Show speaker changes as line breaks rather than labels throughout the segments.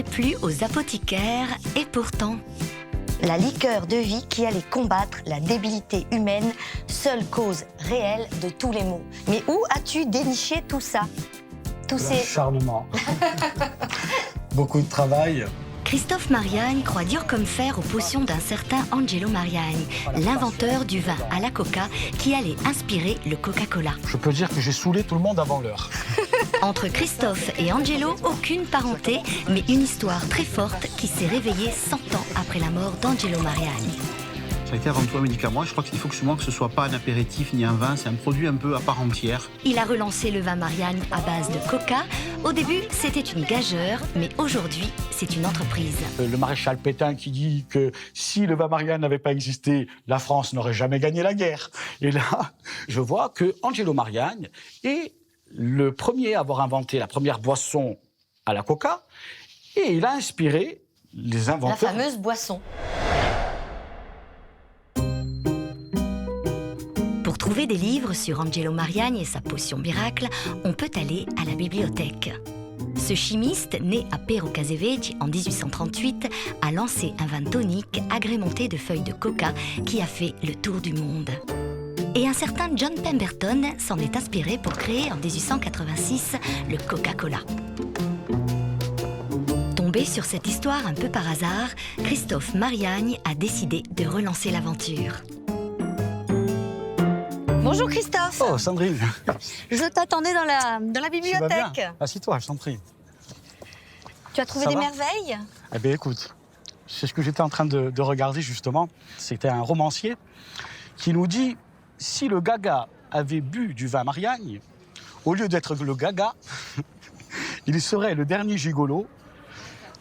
plairait plus aux apothicaires et pourtant...
La liqueur de vie qui allait combattre la débilité humaine, seule cause réelle de tous les maux. Mais où as-tu déniché tout ça?
L'acharnement. Beaucoup de travail.
Christophe Mariagne croit dur comme fer aux potions d'un certain Angelo Mariagne, l'inventeur du vin à la coca qui allait inspirer le Coca-Cola.
Je peux dire que j'ai saoulé tout le monde avant l'heure.
Entre Christophe et Angelo, aucune parenté, mais une histoire très forte qui s'est réveillée 100 ans après la mort d'Angelo Mariagne.
Ça a été avant tout un médicament. Je crois qu'il faut que ce soit pas un apéritif ni un vin, c'est un produit un peu à part entière.
Il a relancé le vin Mariagne à base de coca. Au début, c'était une gageure, mais aujourd'hui, c'est une entreprise.
Le maréchal Pétain qui dit que si le vin Mariagne n'avait pas existé, la France n'aurait jamais gagné la guerre. Et là, je vois que Angelo Mariagne est le premier à avoir inventé la première boisson à la coca, et il a inspiré les inventeurs.
La fameuse boisson.
Pour trouver des livres sur Angelo Mariagne et sa potion miracle, on peut aller à la bibliothèque. Ce chimiste, né à Pero Caseveggi en 1838, a lancé un vin tonique agrémenté de feuilles de coca qui a fait le tour du monde. Et un certain John Pemberton s'en est inspiré pour créer en 1886 le Coca-Cola. Tombé sur cette histoire un peu par hasard, Christophe Mariagne a décidé de relancer l'aventure.
Bonjour Christophe.
Oh, Sandrine.
Je t'attendais dans la
Tu vas
bibliothèque.
bien? Assis-toi, je t'en prie.
Tu as trouvé
Ça
des
va
merveilles?
Eh bien, écoute, c'est ce que j'étais en train de regarder, justement. C'était un romancier qui nous dit, si le Gaga avait bu du vin Mariagne, au lieu d'être le Gaga, il serait le dernier gigolo,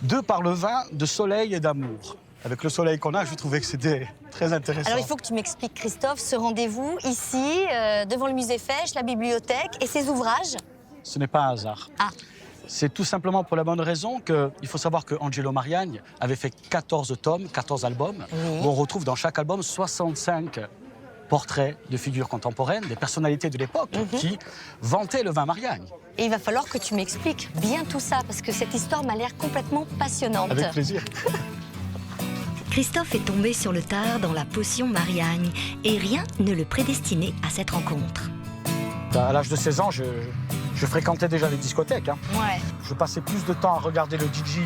de par le vin de soleil et d'amour. Avec le soleil qu'on a, je trouvais que c'était très intéressant.
Alors il faut que tu m'expliques Christophe, ce rendez-vous ici, devant le musée Fesch, la bibliothèque et ses ouvrages.
Ce n'est pas un hasard.
Ah.
C'est tout simplement pour la bonne raison qu'il faut savoir que Angelo Mariagne avait fait 14 tomes, 14 albums,
Oui.
où on retrouve dans chaque album 65 portraits de figures contemporaines, des personnalités de l'époque qui vantaient le vin Mariagne.
Et il va falloir que tu m'expliques bien tout ça, parce que cette histoire m'a l'air complètement passionnante.
Avec plaisir.
Christophe est tombé sur le tard dans la potion Mariagne et rien ne le prédestinait à cette rencontre.
À l'âge de 16 ans, je fréquentais déjà les discothèques.
Ouais.
Je passais plus de temps à regarder le DJ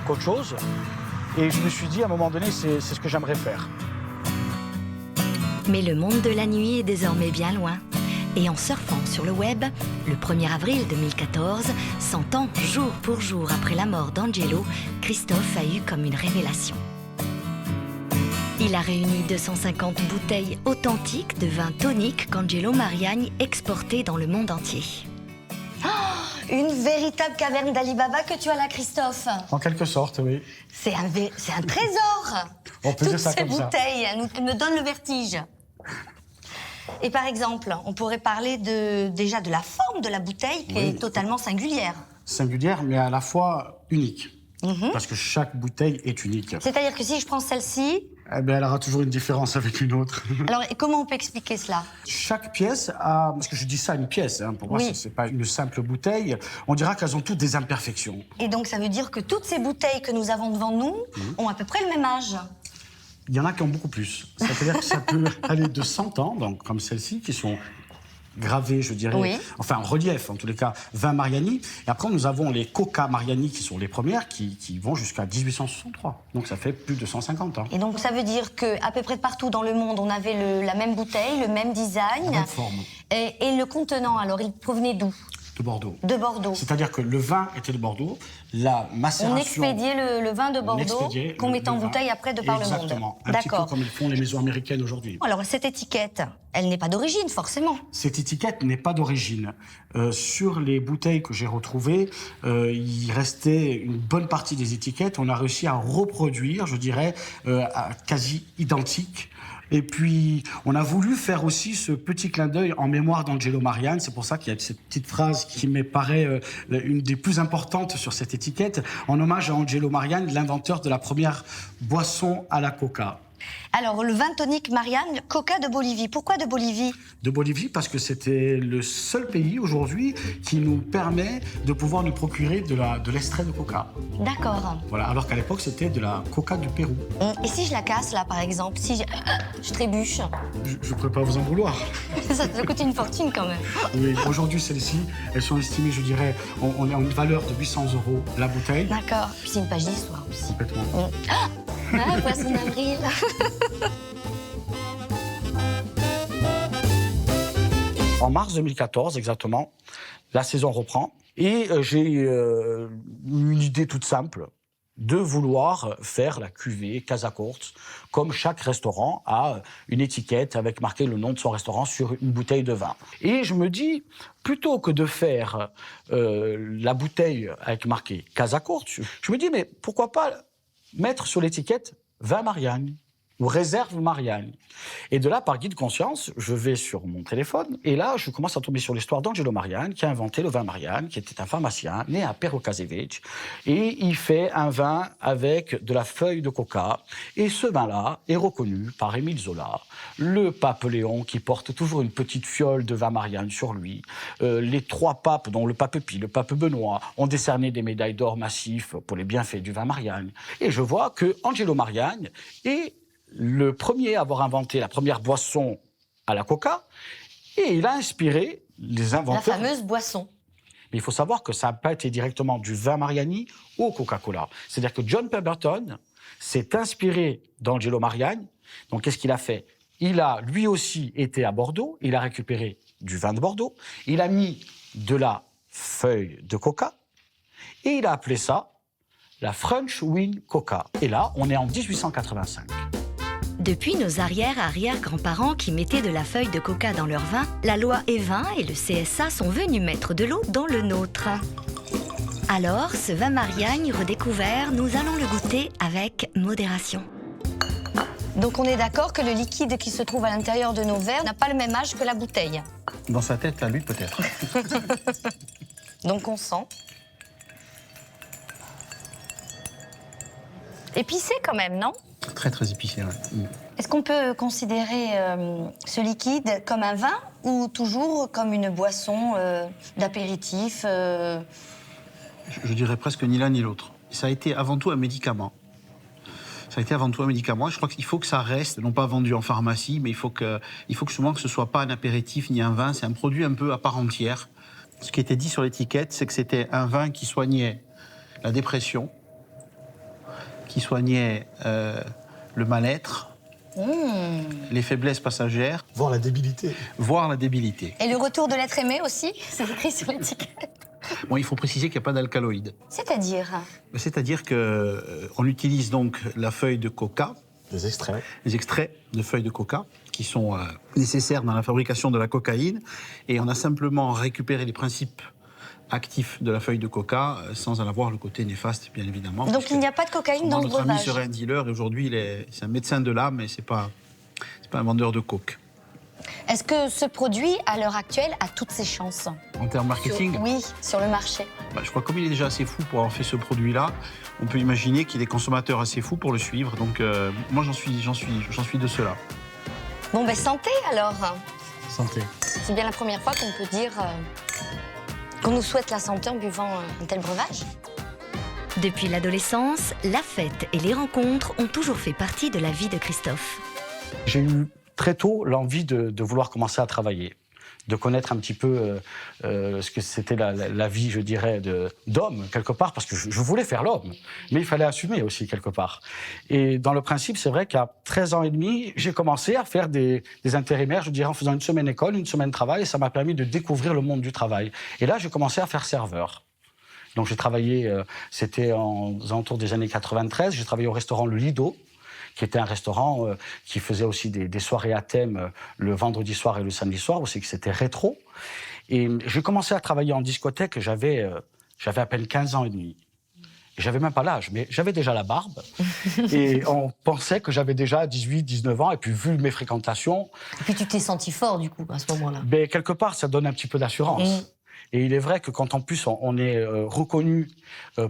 qu'autre chose. Et je me suis dit, à un moment donné, c'est ce que j'aimerais faire.
Mais le monde de la nuit est désormais bien loin. Et en surfant sur le web, le 1er avril 2014, 100 ans jour pour jour après la mort d'Angelo, Christophe a eu comme une révélation. Il a réuni 250 bouteilles authentiques de vin tonique qu'Angelo Mariagne exportait dans le monde entier.
Une véritable caverne d'Ali Baba que tu as là, Christophe.
En quelque sorte, oui.
C'est un trésor.
On peut dire ça
Toutes ces
comme ça.
bouteilles, elles me donnent le vertige. Et par exemple, on pourrait parler déjà de la forme de la bouteille qui est totalement singulière.
Singulière, mais à la fois unique. Parce que chaque bouteille est unique.
C'est-à-dire que si je prends celle-ci,
Eh bien, elle aura toujours une différence avec une autre.
alors et comment on peut expliquer cela?
Chaque pièce a... Parce que je dis ça, une pièce, pour moi,
Oui.
c'est pas une simple bouteille. On dira qu'elles ont toutes des imperfections.
Et donc ça veut dire que toutes ces bouteilles que nous avons devant nous ont à peu près le même âge.
Il y en a qui ont beaucoup plus. C'est-à-dire que ça peut aller de 100 ans, donc comme celle-ci, qui sont gravées, je dirais,
Oui.
enfin en relief, en tous les cas, 20 Mariani. Et après, nous avons les Coca Mariani, qui sont les premières, qui vont jusqu'à 1863. Donc ça fait plus de 150 ans.
Et donc ça veut dire qu'à peu près partout dans le monde, on avait la même bouteille, le même design.
La même forme.
Et le contenant, alors il provenait d'où?
De Bordeaux.
De Bordeaux.
C'est-à-dire que le vin était de Bordeaux, la macération...
On expédiait le vin de Bordeaux qu'on mettait en bouteille après de par le monde.
Exactement. Un petit peu
D'accord.
comme ils font les maisons américaines aujourd'hui.
Alors cette étiquette, elle n'est pas d'origine forcément.
Cette étiquette n'est pas d'origine. Sur les bouteilles que j'ai retrouvées, il restait une bonne partie des étiquettes. On a réussi à reproduire, je dirais, quasi identique. Et puis, on a voulu faire aussi ce petit clin d'œil en mémoire d'Angelo Mariagne. C'est pour ça qu'il y a cette petite phrase qui me paraît une des plus importantes sur cette étiquette, en hommage à Angelo Mariagne, l'inventeur de la première boisson à la coca.
Alors, le vin tonique Marianne, Coca de Bolivie. Pourquoi de Bolivie?
De Bolivie, parce que c'était le seul pays aujourd'hui qui nous permet de pouvoir nous procurer de l'extrait de coca.
D'accord.
Voilà, alors qu'à l'époque, c'était de la coca du Pérou.
Et si je la casse, là, par exemple, si je trébuche,
Je ne pourrais pas vous en vouloir.
ça coûte une fortune quand même.
Oui, aujourd'hui, celles-ci, elles sont estimées, je dirais, on est en une valeur de 800 € la bouteille.
D'accord. Puis c'est une page d'histoire aussi.
Complètement.
Ah, poisson d'avril.
En mars 2014, exactement, la saison reprend et j'ai eu une idée toute simple de vouloir faire la cuvée Casa Corte, comme chaque restaurant a une étiquette avec marqué le nom de son restaurant sur une bouteille de vin. Et je me dis, plutôt que de faire la bouteille avec marqué Casa Corte, je me dis, mais pourquoi pas mettre sur l'étiquette vin Marianne ou réserve Marianne. Et de là, par guide conscience, je vais sur mon téléphone et là, je commence à tomber sur l'histoire d'Angelo Marianne qui a inventé le vin Marianne, qui était un pharmacien né à Pero Casevich. Et il fait un vin avec de la feuille de coca. Et ce vin-là est reconnu par Émile Zola, le pape Léon qui porte toujours une petite fiole de vin Marianne sur lui. Les 3 papes, dont le pape Pie, le pape Benoît, ont décerné des médailles d'or massifs pour les bienfaits du vin Marianne. Et je vois que Angelo Marianne est le premier à avoir inventé la première boisson à la coca, et il a inspiré les inventeurs.
La fameuse boisson.
Mais il faut savoir que ça n'a pas été directement du vin Mariani au Coca-Cola. C'est-à-dire que John Pemberton s'est inspiré d'Angelo Marianne. Donc qu'est-ce qu'il a fait? Il a lui aussi été à Bordeaux, il a récupéré du vin de Bordeaux, il a mis de la feuille de coca, et il a appelé ça la French Wine Coca. Et là, on est en 1885.
Depuis nos arrière-arrière-grands-parents qui mettaient de la feuille de coca dans leur vin, la loi E20 et le CSA sont venus mettre de l'eau dans le nôtre. Alors, ce vin Marianne redécouvert, nous allons le goûter avec modération.
Donc on est d'accord que le liquide qui se trouve à l'intérieur de nos verres n'a pas le même âge que la bouteille.
Dans sa tête, à lui, peut-être.
Donc on sent. Épicé quand même, non?
Très, très épicé, ouais.
Est-ce qu'on peut considérer ce liquide comme un vin ou toujours comme une boisson d'apéritif
Je dirais presque ni l'un ni l'autre. Ça a été avant tout un médicament. Ça a été avant tout un médicament. Je crois qu'il faut que ça reste, non pas vendu en pharmacie, mais il faut que souvent que ce soit pas un apéritif ni un vin, c'est un produit un peu à part entière. Ce qui était dit sur l'étiquette, c'est que c'était un vin qui soignait la dépression, qui soignait le mal-être, les faiblesses passagères.
Voir la débilité.
Voire la débilité.
Et le retour de l'être aimé aussi, c'est écrit sur l'étiquette.
Bon, il faut préciser qu'il n'y a pas d'alcaloïdes.
C'est-à-dire?
C'est-à-dire qu'on utilise donc la feuille de coca,
Les extraits.
les extraits de feuilles de coca, qui sont nécessaires dans la fabrication de la cocaïne, et on a simplement récupéré les principes actifs de la feuille de coca sans en avoir le côté néfaste, bien évidemment.
Donc il n'y a pas de cocaïne dans le
notre ami
breuvage?
serait un dealer, et aujourd'hui c'est un médecin de l'âme, mais c'est pas un vendeur de coke.
Est-ce que ce produit, à l'heure actuelle, a toutes ses chances?
En termes marketing,
Oui, sur le marché.
je crois que comme il est déjà assez fou pour avoir fait ce produit-là, on peut imaginer qu'il y a des consommateurs assez fous pour le suivre. Donc moi j'en suis de ceux-là.
Bon, ben santé alors.
Santé.
C'est bien la première fois qu'on peut dire qu'on nous souhaite la santé en buvant un tel breuvage.
Depuis l'adolescence, la fête et les rencontres ont toujours fait partie de la vie de Christophe.
J'ai eu très tôt l'envie de vouloir commencer à travailler, de connaître un petit peu ce que c'était la vie, je dirais, d'homme, quelque part, parce que je voulais faire l'homme, mais il fallait assumer aussi, quelque part. Et dans le principe, c'est vrai qu'à 13 ans et demi, j'ai commencé à faire des intérimaires, je dirais, en faisant une semaine école, une semaine travail, et ça m'a permis de découvrir le monde du travail. Et là, j'ai commencé à faire serveur. Donc j'ai travaillé, c'était aux alentours des années 93, j'ai travaillé au restaurant Le Lido, qui était un restaurant qui faisait aussi des soirées à thème le vendredi soir et le samedi soir, aussi que c'était rétro. Et j'ai commencé à travailler en discothèque, j'avais à peine 15 ans et demi. J'avais même pas l'âge, mais j'avais déjà la barbe. Et on pensait que j'avais déjà 18, 19 ans. Et puis, vu mes fréquentations...
Et puis tu t'es senti fort, du coup, à ce moment-là.
Ben, quelque part, ça donne un petit peu d'assurance. Et il est vrai que quand en plus on est reconnu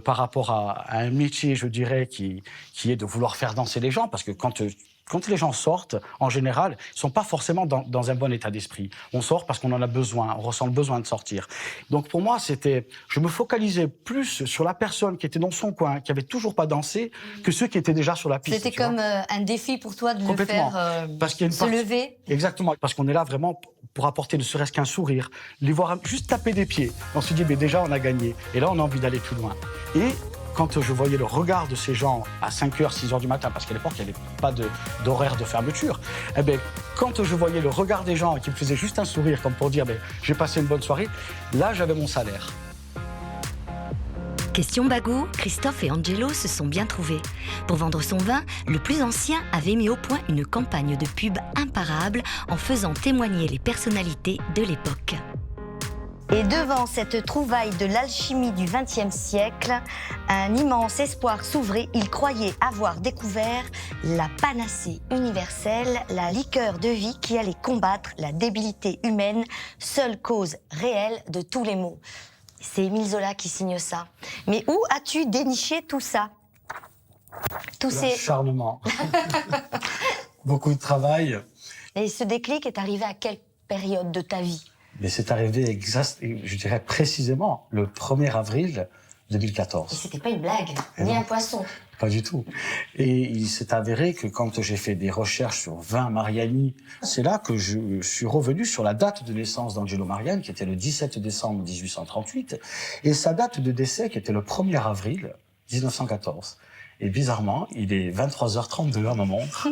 par rapport à un métier, je dirais, qui est de vouloir faire danser les gens, parce que quand Quand les gens sortent, en général, ils ne sont pas forcément dans un bon état d'esprit. On sort parce qu'on en a besoin, on ressent le besoin de sortir. Donc pour moi, je me focalisais plus sur la personne qui était dans son coin, qui n'avait toujours pas dansé, que ceux qui étaient déjà sur la piste.
C'était comme un défi pour toi de le
Complètement.
faire
Parce qu'il y a une partie...
lever.
Exactement, parce qu'on est là vraiment pour apporter ne serait-ce qu'un sourire, les voir juste taper des pieds. On se dit, mais déjà, on a gagné. Et là, on a envie d'aller plus loin. Et quand je voyais le regard de ces gens à 5h, 6h du matin, parce qu'à l'époque, il n'y avait pas d'horaire de fermeture, eh bien, quand je voyais le regard des gens qui me faisaient juste un sourire, comme pour dire, j'ai passé une bonne soirée, là, j'avais mon salaire.
Question Bagou, Christophe et Angelo se sont bien trouvés. Pour vendre son vin, le plus ancien avait mis au point une campagne de pub imparable en faisant témoigner les personnalités de l'époque.
Et devant cette trouvaille de l'alchimie du XXe siècle, un immense espoir s'ouvrait. Il croyait avoir découvert la panacée universelle, la liqueur de vie qui allait combattre la débilité humaine, seule cause réelle de tous les maux. C'est Émile Zola qui signe ça. Mais où as-tu déniché tout ça?
L'acharnement. Beaucoup de travail.
Et ce déclic est arrivé à quelle période de ta vie?
Mais c'est arrivé, je dirais précisément, le 1er avril 2014.
Et c'était pas une blague, ni un poisson.
Pas du tout. Et il s'est avéré que quand j'ai fait des recherches sur vin Mariani, c'est là que je suis revenu sur la date de naissance d'Angelo Mariani, qui était le 17 décembre 1838, et sa date de décès, qui était le 1er avril 1914. Et bizarrement, il est 23h32 à ma montre,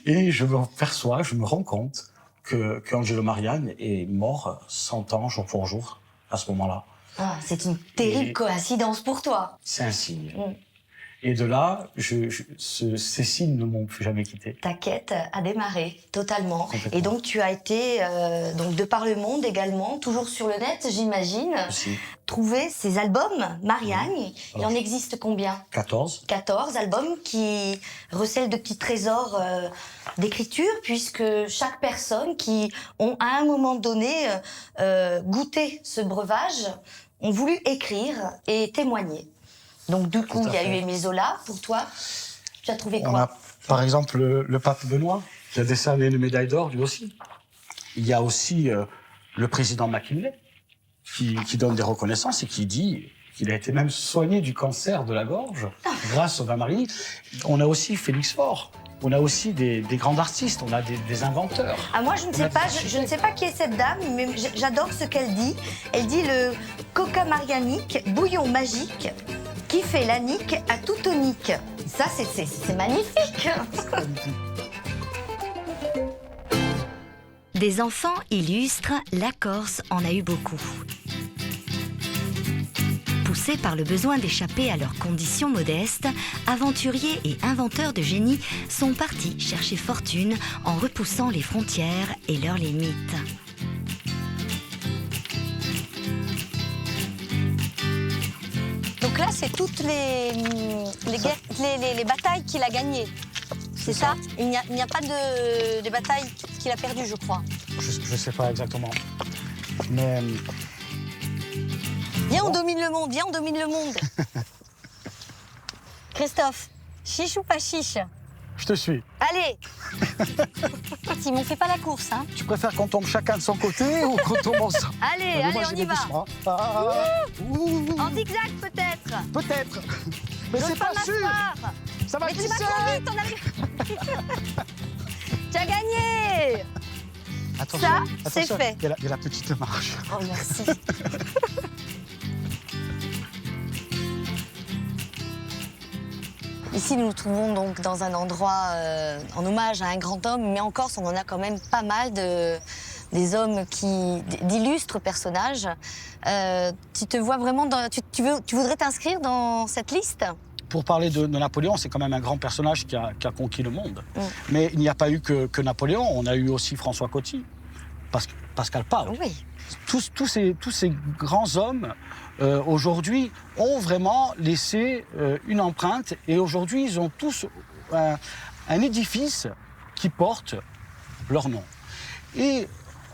et je me rends compte que Angelo Mariani est mort 100 ans, jour pour jour, à ce moment-là.
Ah, c'est une terrible coïncidence pour toi.
C'est un signe. Et de là, ces signes ne m'ont plus jamais quitté.
Ta quête a démarré totalement. Et donc tu as été, donc de par le monde également, toujours sur le net, j'imagine, trouver ces albums Mariani. Il en existe combien?
14.
14 albums qui recèlent de petits trésors d'écriture, puisque chaque personne qui ont à un moment donné goûté ce breuvage ont voulu écrire et témoigner. Donc du coup, il y a eu Émile Zola. Pour toi, tu as trouvé quoi?
On a par exemple le pape Benoît, qui a décerné une médaille d'or lui aussi. Il y a aussi le président McKinley, qui donne des reconnaissances et qui dit qu'il a été même soigné du cancer de la gorge grâce au vin Mariani. On a aussi Félix Faure. On a aussi des grands artistes, on a des inventeurs.
Ah, moi, je ne sais pas, je ne sais pas qui est cette dame, mais j'adore ce qu'elle dit. Elle dit le coca marianique, bouillon magique, qui fait la nique à tout tonique. Ça, c'est magnifique.
Des enfants illustres, la Corse en a eu beaucoup. Poussés par le besoin d'échapper à leurs conditions modestes, aventuriers et inventeurs de génie sont partis chercher fortune en repoussant les frontières et leurs limites.
Donc là, c'est toutes les batailles qu'il a gagnées. C'est ça? Il n'y a pas de batailles qu'il a perdues, je crois.
Je ne sais pas exactement. Mais...
Viens, on domine le monde, viens, on domine le monde. Christophe, chiche ou pas chiche?
Je te suis.
Allez. Simon, fais pas la course, hein.
Tu préfères qu'on tombe chacun de son côté ou qu'on tombe ensemble?
Allez, allez, on y va. En zigzag, peut-être.
Peut-être. Mais c'est pas sûr. Ça va
mais tu vas trop vite, on arrive. Tu as gagné.
Attention,
ça, c'est
attention,
fait.
Il y a la petite marche.
Oh, merci. Ici, nous nous trouvons donc dans un endroit en hommage à un grand homme, mais en Corse, on en a quand même pas mal des hommes d'illustres personnages. Tu te vois vraiment tu voudrais t'inscrire dans cette liste?
Pour parler de Napoléon, c'est quand même un grand personnage qui a conquis le monde. Mais il n'y a pas eu que Napoléon, on a eu aussi François Coty, Pascal Pau.
Oui.
Tous ces grands hommes, aujourd'hui, ont vraiment laissé une empreinte. Et aujourd'hui, ils ont tous un édifice qui porte leur nom. Et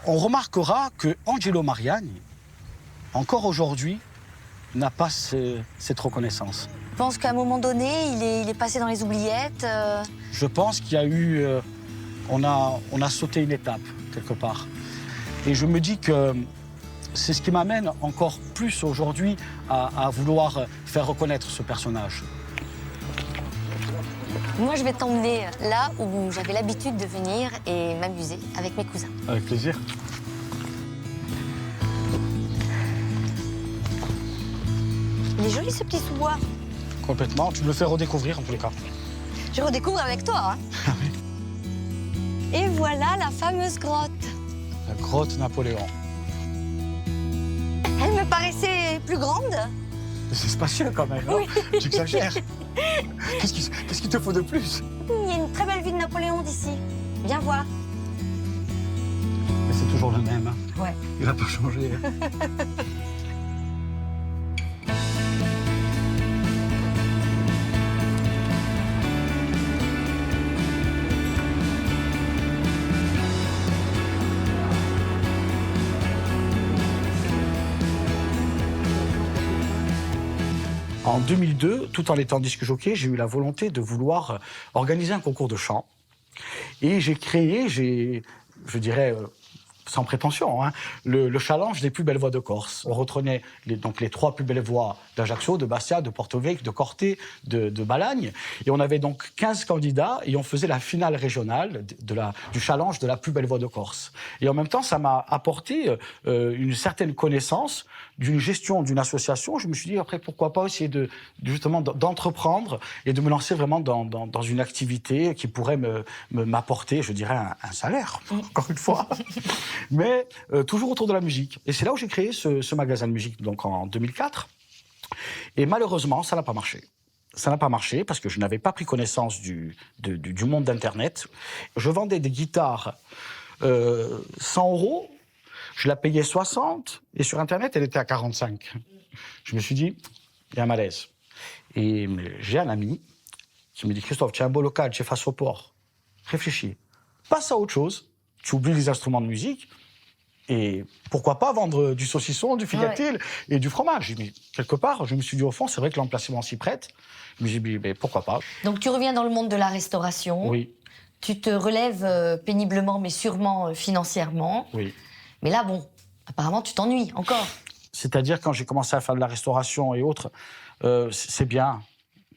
on remarquera que Angelo Mariani, encore aujourd'hui, n'a pas cette reconnaissance.
penses qu'à un moment donné, il est passé dans les oubliettes
Je pense qu'il y a eu... on a sauté une étape, quelque part. Et je me dis que c'est ce qui m'amène encore plus aujourd'hui à vouloir faire reconnaître ce personnage.
Moi, je vais t'emmener là où j'avais l'habitude de venir et m'amuser avec mes cousins.
Avec plaisir.
Il est joli ce petit sous-bois.
Complètement. Tu me le fais redécouvrir en tous les cas.
Je redécouvre avec toi. Hein. Et voilà la fameuse grotte.
La grotte Napoléon.
Elle me paraissait plus grande.
C'est spacieux quand même,
Oui.
hein. Tu exagères. Qu'est-ce qu'il te faut de plus?
Il y a une très belle vue de Napoléon d'ici. Viens voir.
Mais c'est toujours le même. Hein.
Ouais.
Il va pas changer. En 2002, tout en étant disque jockey, j'ai eu la volonté de vouloir organiser un concours de chant. Et j'ai créé, je dirais, sans prétention, hein, le challenge des plus belles voix de Corse. On reprenait donc les 3 plus belles voix d'Ajaccio, de Bastia, de Porto Vecchio, de Corté, de Balagne. Et on avait donc 15 candidats et on faisait la finale régionale du challenge de la plus belle voix de Corse. Et en même temps, ça m'a apporté une certaine connaissance d'une gestion d'une association. Je me suis dit, après, pourquoi pas essayer justement d'entreprendre et de me lancer vraiment dans une activité qui pourrait m'apporter, je dirais, un salaire, encore une fois. Mais toujours autour de la musique. Et c'est là où j'ai créé ce magasin de musique, donc en 2004. Et malheureusement, ça n'a pas marché. Ça n'a pas marché parce que je n'avais pas pris connaissance du monde d'Internet. Je vendais des guitares 100 €, je la payais 60, et sur Internet, elle était à 45. Je me suis dit, il y a un malaise. Et j'ai un ami qui me dit, Christophe, tu as un beau local, tu es face au port. Réfléchis. Passe à autre chose. Tu oublies les instruments de musique. Et pourquoi pas vendre du saucisson, du filatil et du fromage. Mais quelque part, je me suis dit, au fond, c'est vrai que l'emplacement s'y prête. Mais j'ai dit, mais pourquoi pas?
Donc tu reviens dans le monde de la restauration.
Oui.
Tu te relèves péniblement, mais sûrement financièrement.
Oui.
Mais là, bon, apparemment, tu t'ennuies encore.
C'est-à-dire, quand j'ai commencé à faire de la restauration et autres, c'est bien.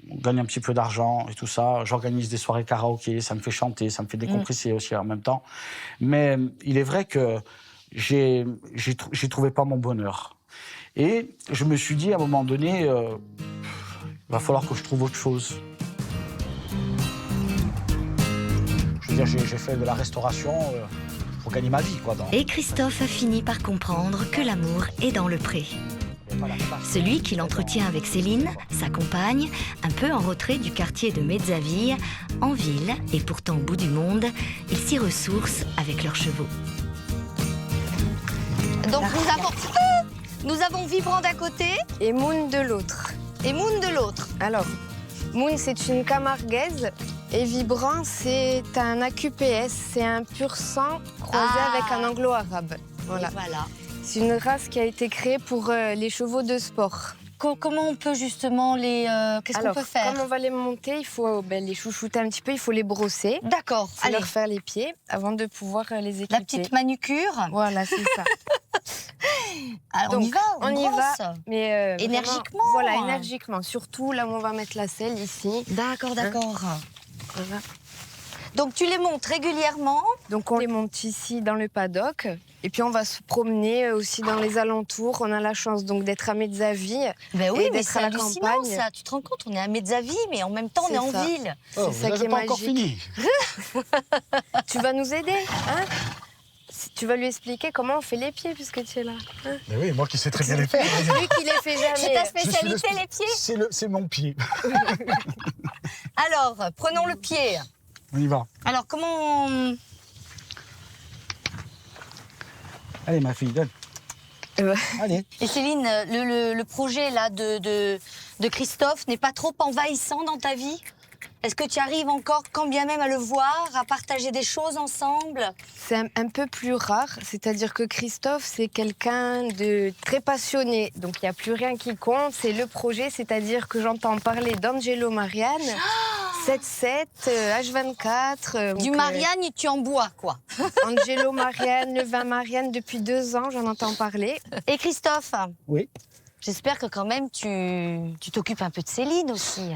On gagne un petit peu d'argent et tout ça. J'organise des soirées karaoké, ça me fait chanter, ça me fait décompresser aussi en même temps. Mais il est vrai que j'ai trouvé pas mon bonheur. Et je me suis dit, à un moment donné, va falloir que je trouve autre chose. Je veux dire, j'ai fait de la restauration pour gagner ma vie, quoi.
Et Christophe a fini par comprendre que l'amour est dans le pré. Celui qu'il entretient avec Céline, sa compagne, un peu en retrait du quartier de Mezzaville, en ville et pourtant au bout du monde, ils s'y ressourcent avec leurs chevaux.
Donc nous avons Vibrant d'un côté
Et Moon de l'autre.
et Moon de l'autre.
Alors, Moon, c'est une camarguaise et Vibrant, c'est un AQPS, c'est un pur sang croisé avec un anglo-arabe. Voilà.
Voilà.
C'est une race qui a été créée pour les chevaux de sport.
Comment on peut justement les... Qu'est-ce qu'on
Alors,
peut faire?
comme on va les monter, il faut les chouchouter un petit peu, il faut les brosser.
D'accord,
Il faut
allez.
leur faire les pieds avant de pouvoir les équiper.
La petite manucure.
Voilà, c'est ça.
Alors, on y
Donc,
va,
on y
brosse.
va. Mais
Énergiquement.
vraiment, voilà, énergiquement. Surtout là où on va mettre la selle, ici.
D'accord, d'accord.
Voilà.
Donc tu les montes régulièrement.
Donc on les monte ici dans le paddock. Et puis on va se promener aussi dans les alentours. On a la chance donc d'être à Mezzaville.
Ben oui,
Et
mais
d'être
c'est
à la
hallucinant
campagne.
ça. Tu te rends compte, on est à Mezzaville, mais en même temps on
C'est
est en
ça.
ville.
Oh,
ça
vous
qui est
n'avez pas encore
magique.
fini.
Tu vas nous aider, hein? Tu vas lui expliquer comment on fait les pieds puisque tu es là. Hein?
Mais oui, moi qui sais très bien les faire.
C'est lui qui les fait jamais.
C'est ta
Je suis
spécialité, les pieds.
C'est mon pied.
Alors, prenons le pied.
On y va.
Alors, comment on...
Allez, ma fille, donne. Allez.
Et Céline, le projet là de Christophe n'est pas trop envahissant dans ta vie? Est-ce que tu arrives encore, quand bien même, à le voir, à partager des choses ensemble?
C'est un peu plus rare, c'est-à-dire que Christophe, c'est quelqu'un de très passionné. Donc, il n'y a plus rien qui compte, c'est le projet, c'est-à-dire que j'entends parler d'Angelo Marianne, 7-7, H24.
Du Marianne, tu en bois, quoi.
Angelo Marianne, le vin Marianne, depuis 2 ans, j'en entends parler.
Et Christophe,
Oui.
j'espère que quand même tu t'occupes un peu de Céline aussi.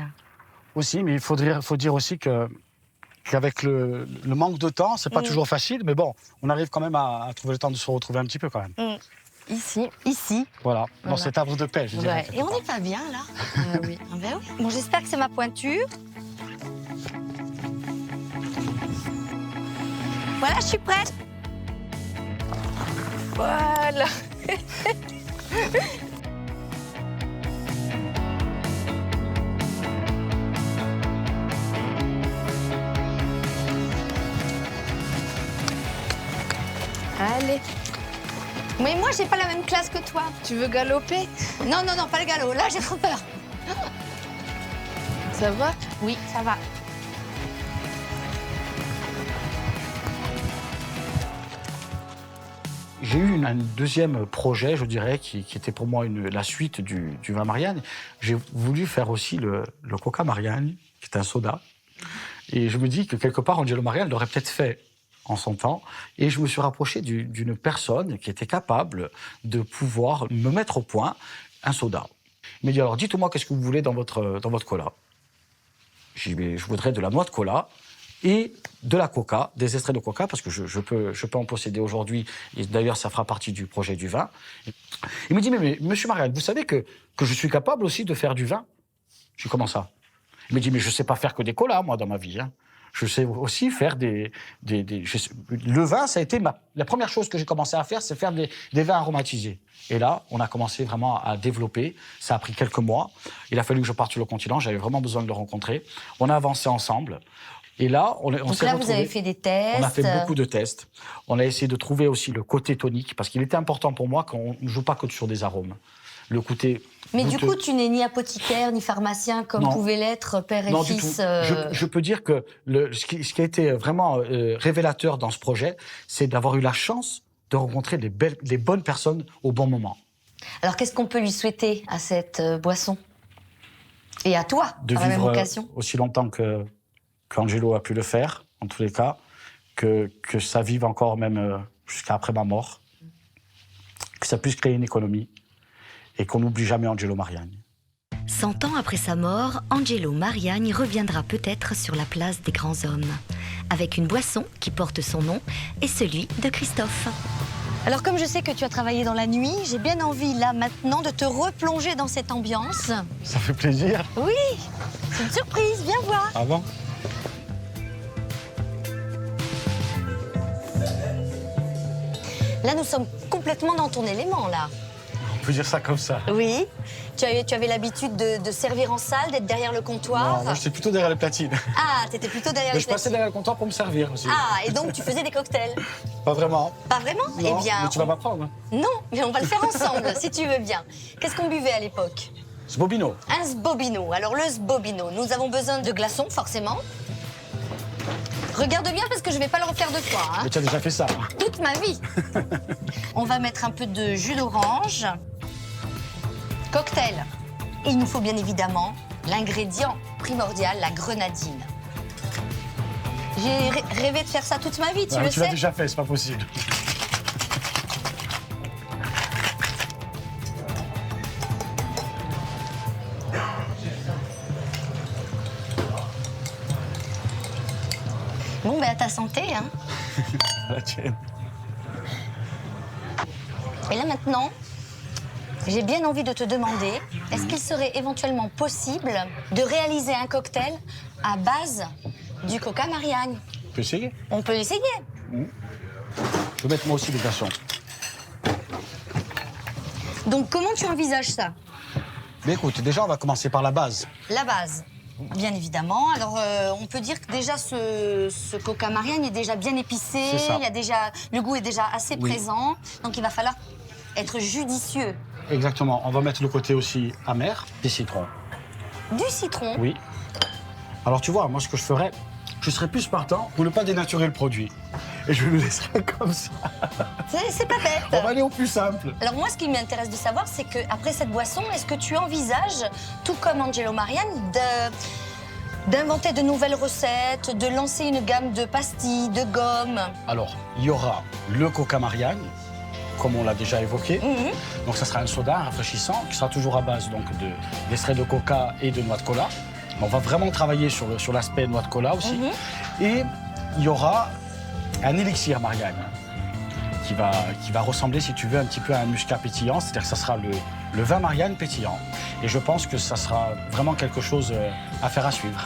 Aussi, mais il faut dire aussi qu'avec le manque de temps, c'est pas toujours facile, mais bon, on arrive quand même à trouver le temps de se retrouver un petit peu quand même.
Ici.
Voilà, dans
Voilà.
cet arbre de paix, je dirais.
Ouais. Et on n'est pas bien, là.
Ah oui.
Ah ben oui. Bon, j'espère que c'est ma pointure. Voilà, je suis prête.
Voilà. Allez,
Mais moi, j'ai pas la même classe que toi.
tu veux galoper?
Non, non, non, pas le galop. Là, j'ai trop peur.
Ça va?
Oui, ça va.
J'ai eu un deuxième projet, je dirais, qui était pour moi la suite du vin Marianne. J'ai voulu faire aussi le Coca Marianne, qui est un soda. Et je me dis que quelque part, Angelo Marianne l'aurait peut-être fait en son temps. Et je me suis rapproché d'une personne qui était capable de pouvoir me mettre au point un soda. Il m'a dit, alors dites-moi qu'est-ce que vous voulez dans votre cola. J'ai dit, mais je voudrais de la noix de cola et de la coca, des extraits de coca, parce que je peux en posséder aujourd'hui, et d'ailleurs ça fera partie du projet du vin. Il me dit, mais monsieur Marianne, vous savez que je suis capable aussi de faire du vin? Je dis, comment ça? Il me dit, mais je ne sais pas faire que des colas, moi, dans ma vie. Hein. Je sais aussi faire le vin, ça a été la première chose que j'ai commencé à faire, c'est faire des vins aromatisés. Et là, on a commencé vraiment à développer. Ça a pris quelques mois. Il a fallu que je parte sur le continent. J'avais vraiment besoin de le rencontrer. On a avancé ensemble. Et là, on s'est retrouvés.
Donc là, vous avez fait des tests.
On a fait beaucoup de tests. On a essayé de trouver aussi le côté tonique, parce qu'il était important pour moi qu'on ne joue pas que sur des arômes. Le côté
Mais
goûteux.
du coup, tu n'es ni apothicaire, ni pharmacien, comme
Non.
pouvaient l'être père et
Non,
fils.
du tout. Je peux dire que ce qui a été vraiment révélateur dans ce projet, c'est d'avoir eu la chance de rencontrer les bonnes personnes au bon moment.
Alors, qu'est-ce qu'on peut lui souhaiter à cette boisson? Et à toi,
De
par la même
vivre
occasion?
aussi longtemps qu'Angelo a pu le faire, en tous les cas, que ça vive encore même jusqu'à après ma mort, que ça puisse créer une économie et qu'on n'oublie jamais Angelo Marianne.
100 ans après sa mort, Angelo Mariani reviendra peut-être sur la place des grands hommes, avec une boisson qui porte son nom et celui de Christophe.
Alors, comme je sais que tu as travaillé dans la nuit, j'ai bien envie, là, maintenant, de te replonger dans cette ambiance.
Ça fait plaisir.
Oui, c'est une surprise, viens voir.
Ah bon?
Là, nous sommes complètement dans ton élément, là.
On peut dire ça comme ça.
Oui. Tu avais l'habitude de servir en salle, d'être derrière le comptoir.
Non, moi, j'étais plutôt derrière les platines.
Ah, t'étais plutôt derrière
Mais
les
je passais
platines.
derrière le comptoir pour me servir aussi.
Ah, et donc tu faisais des cocktails?
Pas vraiment.
Pas vraiment?
Non,
Eh bien,
mais tu vas m'apprendre. Hein.
non, mais on va le faire ensemble, si tu veux bien. Qu'est-ce qu'on buvait à l'époque?
Ce Bobino.
Un sbobino. Alors, le sbobino, nous avons besoin de glaçons, forcément. Regarde bien parce que je vais pas le refaire deux fois, hein.
Mais tu as déjà fait ça.
Toute ma vie. On va mettre un peu de jus d'orange. Cocktail. Et il nous faut bien évidemment l'ingrédient primordial, la grenadine. J'ai rêvé de faire ça toute ma vie, tu le
Tu l'as
sais.
déjà fait, c'est pas possible.
Bon, ben à ta santé, hein.
La tienne.
Et là maintenant, j'ai bien envie de te demander, est-ce qu'il serait éventuellement possible de réaliser un cocktail à base du Coca Marianne?
Tu peux essayer?
On peut l'essayer.
Je peux mettre moi aussi des glaçons.
Donc comment tu envisages ça?
Mais écoute, déjà, on va commencer par la base.
La base, bien évidemment. Alors, on peut dire que déjà, ce Coca Marianne est déjà bien épicé.
C'est ça.
Il y a déjà, le goût est déjà assez
Oui.
présent. Donc, il va falloir être judicieux.
Exactement. On va mettre le côté aussi amer, des citrons.
Du citron.
Oui. Alors tu vois, moi ce que je ferais, je serais plus partant pour ne pas dénaturer le produit. Et je le laisserai comme ça.
C'est pas bête.
On va aller au plus simple.
Alors moi, ce qui m'intéresse de savoir, c'est qu'après cette boisson, est-ce que tu envisages, tout comme Angelo Mariani, d'inventer de nouvelles recettes, de lancer une gamme de pastilles, de gommes?
Alors, il y aura le Coca Marianne, comme on l'a déjà évoqué. Donc ça sera un soda rafraîchissant qui sera toujours à base donc, d'extrait de coca et de noix de cola. On va vraiment travailler sur l'aspect noix de cola aussi. Et il y aura un élixir Marianne qui va ressembler, si tu veux, un petit peu à un muscat pétillant. C'est-à-dire que ça sera le vin Marianne pétillant. Et je pense que ça sera vraiment quelque chose à faire à suivre.